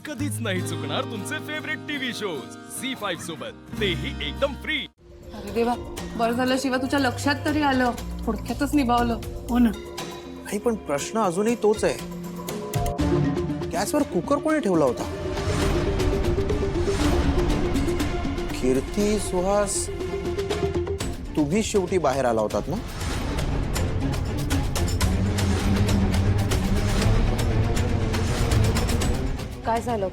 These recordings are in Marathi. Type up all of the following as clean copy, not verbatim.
कधीच नाही चुकणार तुमचे फेवरेट टीव्ही शोज झी5 सोबत, तेही एकदम फ्री। अरे देवा, बरं झालं शिवा तुझ्या लक्षात तरी आलं, थोडक्यातच निभावलं। हो ना। नाही पण प्रश्न अजूनही तोच आहे, गॅसवर कुकर कोणी ठेवला होता? कीर्ती, सुहास, तुम्ही शेवटी बाहेर आला होतात ना? काय झालं?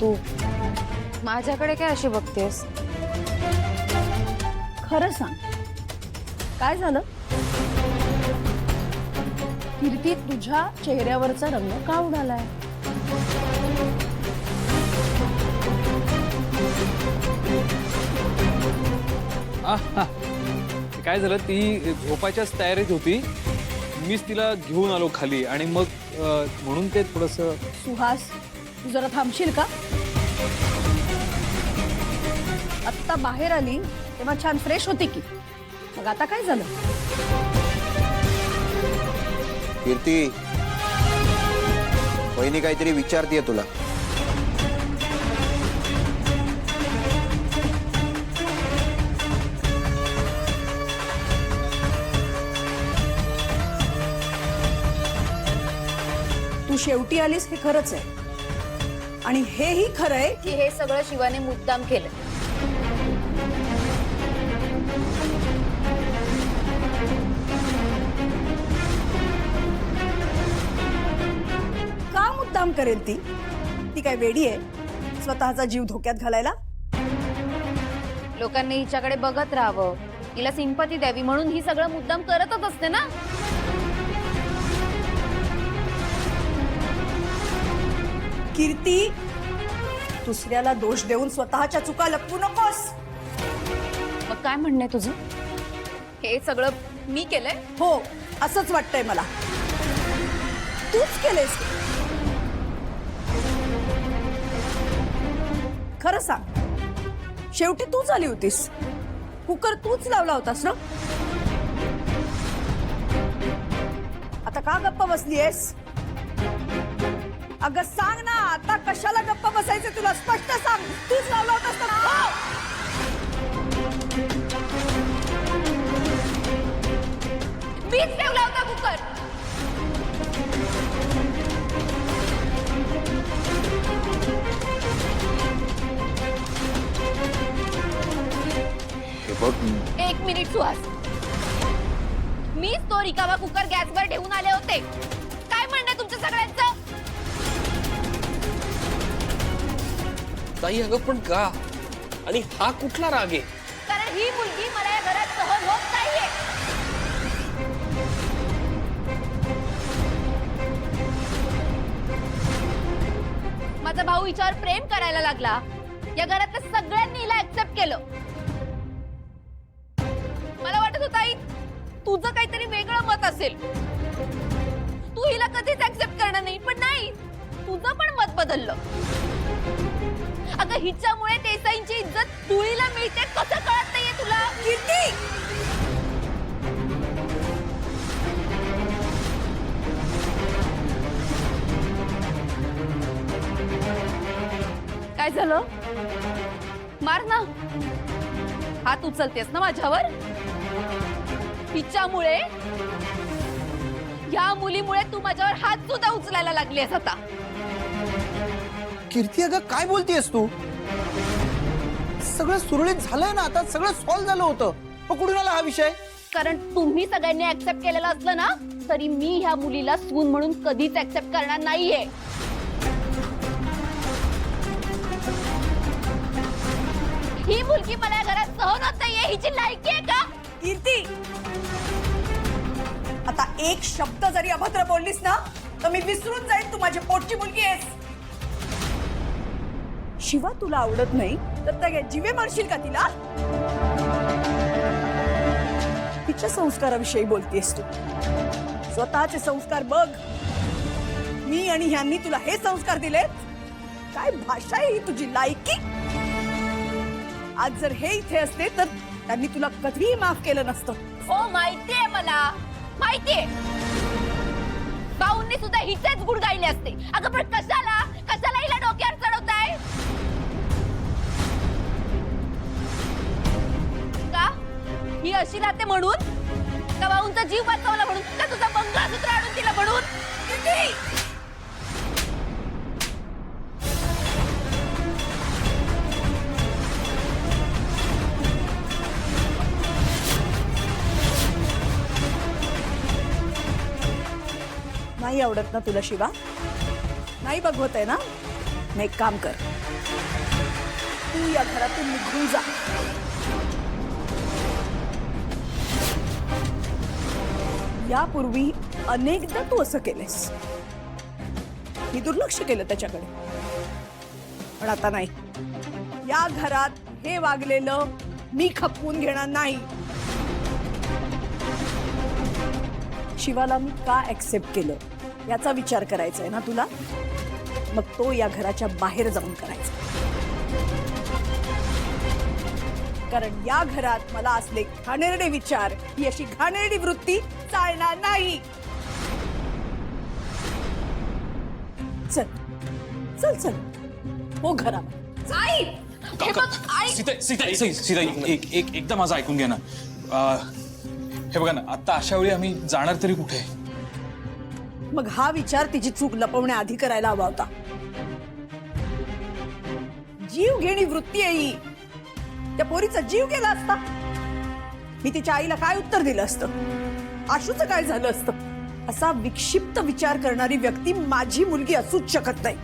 तू माझ्याकडे काय अशी बघतेस? खरं सांग, काय झालं? कीर्ती, तुझ्या चेहऱ्यावरचा रंग का उडालाय? काय झालं, ती झोपायच्याच तयारीत होती, मीच तिला घेऊन आलो खाली आणि मग म्हणून ते थोडंसं। सुहास, तू जरा थांबशील का? आत्ता बाहेर आली तेव्हा छान फ्रेश होती की, मग आता काय झालं? कीर्ती, वहिनी काहीतरी विचारतीये तुला। तू शेवटी आलीस हे खरंच आहे, आणि हेही खरं आहे की हे सगळं शिवाने मुद्दाम केलं। का मुद्दाम करेल ती? ती काय वेडी आहे स्वतःचा जीव धोक्यात घालायला? लोकांनी हिच्याकडे बघत राहावं, हिला सिंपती द्यावी म्हणून ही सगळं मुद्दाम करतच असते ना। कीर्ती, दुसऱ्याला दोष देऊन स्वतःच्या चुका लपवू नकोस। मग काय म्हणणं आहे तुझं? हे सगळं मी केलंय? हो, असंच वाटतंय मला। तूच केलेस। खरं सांग, शेवटी तूच आली होतीस, कुकर तूच लावला होतास ना? आता का गप्प बसलीयस? अगं सांग ना, आता कशाला गप्प बसायचं? तुला स्पष्ट सांग, तूच लावला होतास ना? हो! मीच ठेवला होता कुकर। हे बघ, एक मिनिट सुहास, मीच तो रिकामा कुकर गॅसवर ठेवून आले होते। काय म्हणणं तुमच्या सगळ्यांचं? ताई, अगं पण का? आणि हा कुठला राग आहे? कारण ही मुलगी मला या घरात सहन होत नाहीये। माझा भाऊ हिच्यावर प्रेम करायला लागला, या घरातल्या सगळ्यांनी हिला ऍक्सेप्ट केलं। मला वाटत होतं आई तुझं काहीतरी वेगळं मत असेल, तू हिला कधीच ऍक्सेप्ट करणार नाही, पण नाही, तुझं पण मत बदललं। अगं हिच्यामुळे देसाईंची इज्जत धुळीला मिळते, कसं कळत नाहीये तुला? कीर्ती, काय झालं? मार ना, हात उचलतेस ना माझ्यावर? हिच्यामुळे, या मुलीमुळे तू माझ्यावर हात सुद्धा उचलायला लागलीस आता। कीर्ती, अगं काय बोलतेयस तू? सगळं सुरळीत झालंय ना, आता सगळं सॉल्व्ह झालं होतं, पकडून आला हा विषय? कारण तुम्ही सगळ्यांनी ऍक्सेप्ट केलेलं असलं ना, तरी मी ह्या मुलीला सून म्हणून कधीच ऍक्सेप्ट करणार नाहीये। ही मुलगी मला या घरात सहन होत नाहीये, हिची लायकी आहे का? कीर्ती, आता एक शब्द जरी अभद्र बोललीस ना, तर मी विसरून जाईन तू माझी पोटची मुलगी आहेस। शिवा तुला आवडत नाही तर त्या जीवे मारशील का तिला? तिच्या संस्काराविषयी बोलतेस तू, स्वतःचे संस्कार बघ। मी आणि ह्यांनी तुला हे संस्कार दिलेत? काय भाषा आहे ही तुझी? लायकी? आज जर हे इथे असते तर त्यांनी तुला कधीही माफ केलं नसतं। हो, माहितीये मला, माहितीये। भाऊंनी सुद्धा हिचेच गुण गायले असते। अगं पण कशाला हिला डोक्यावर चढवून अशी राहते म्हणून? का भाऊंचा जीव वाचवला म्हणून? का तुझा मंगळसूत्र आणून दिला म्हणून? किती? नाही आवडत ना तुला शिवा? नाही बघवत आहे ना? मग एक काम कर, तू या घरातून निघून जा. यापूर्वी अनेकदा तू असं केलेस, मी दुर्लक्ष केलं त्याच्याकडे, पण आता नाही. या घरात हे वागलेलं मी खपवून घेणार नाही. शिवाला मी का ऍक्सेप्ट केलं याचा विचार करायचा आहे ना तुला? मग तो या घराच्या बाहेर जाऊन करायचा. कारण या घरात मला असले घाणेरडे विचार, ही अशी घाणेरडी वृत्ती चालणार नाही. चल चल चल, हो घरात. आई! हे बघ, आई! सीता एकदा माझं ऐकून घ्या ना. हे बघा ना, आता अशा वेळी आम्ही जाणार तरी कुठे? मग हा विचार तिची चूक लपवण्याआधी करायला हवा होता. जीव घेणी वृत्ती आहे ही. त्या पोरीचा जीव गेला असता, मी तिच्या आईला काय उत्तर दिलं असतं? आशूचं काय झालं असतं? असा विक्षिप्त विचार करणारी व्यक्ती माझी मुलगी असूच शकत नाही.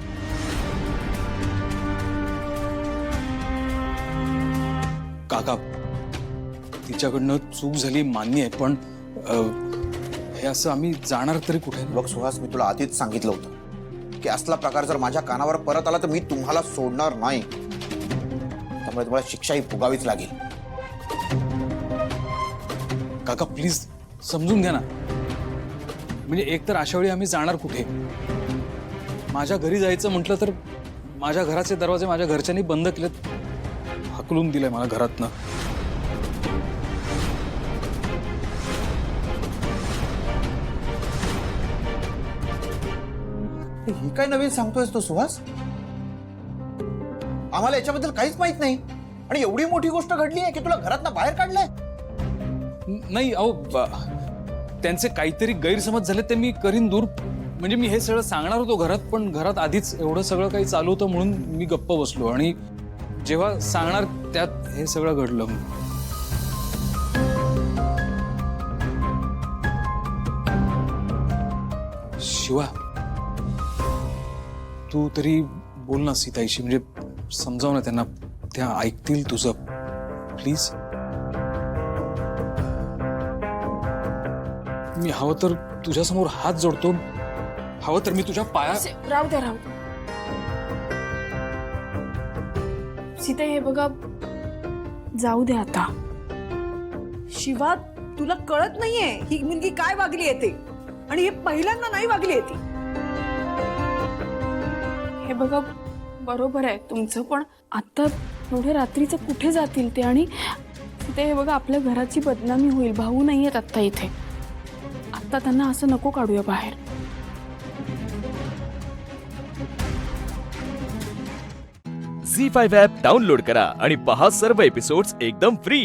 काका, तिच्याकडनं चूक झाली मान्य आहे, पण हे असं आम्ही जाणार तरी कुठे? बघ सुहास, मी तुला आधीच सांगितलं होतं की असला प्रकार जर माझ्या कानावर परत आला तर मी तुम्हाला सोडणार नाही. त्यामुळे तुम्हाला शिक्षा ही भोगावीच लागेल. काका प्लीज समजून घ्या ना. म्हणजे एक तर अशा वेळी आम्ही जाणार कुठे? माझ्या घरी जायचं म्हटलं तर माझ्या घराचे दरवाजे माझ्या घरच्यांनी बंद केलेत, हकलून दिलंय मला घरातनं. ही काय नवीन सांगतोयस तो सुहास? आम्हाला याच्याबद्दल काहीच माहित नाही, आणि एवढी मोठी गोष्ट घडली आहे की तुला घरातनं बाहेर काढलंय. नाही अहो, त्यांचे काहीतरी गैरसमज झाले, ते मी करीन दूर. म्हणजे मी हे सगळं सांगणार होतो घरात, पण घरात आधीच एवढं सगळं काही चालू होतं म्हणून मी गप्प बसलो, आणि जेव्हा सांगणार त्यात हे सगळं घडलं. शिवा, तू तरी बोल ना सीताईशी, म्हणजे समजाव ना त्यांना, त्या ऐकतील तुझं प्लीज. मी हवं तर तुझ्यासमोर हात जोडतो, हवं तर मी तुझ्या पाया. राहू द्या, राहू. सीता, हे बघा, जाऊ दे आता. शिवा, तुला कळत नाहीये ही मुलगी काय वागली आहे ते, आणि हे पहिल्यांदा नाही वागली आहे ती. हे बघा, बरोबर आहे तुमचं, पण आता एवढ्या रात्रीचं कुठे जातील ते? आणि ते हे बघा, आपल्या घराची बदनामी होईल. भाऊ नाही आहेत आत्ता इथे. आत्ता त्यांना असं नको काढूया बाहेर. झी5 ॲप डाउनलोड करा आणि पहा सर्व एपिसोड्स एकदम फ्री.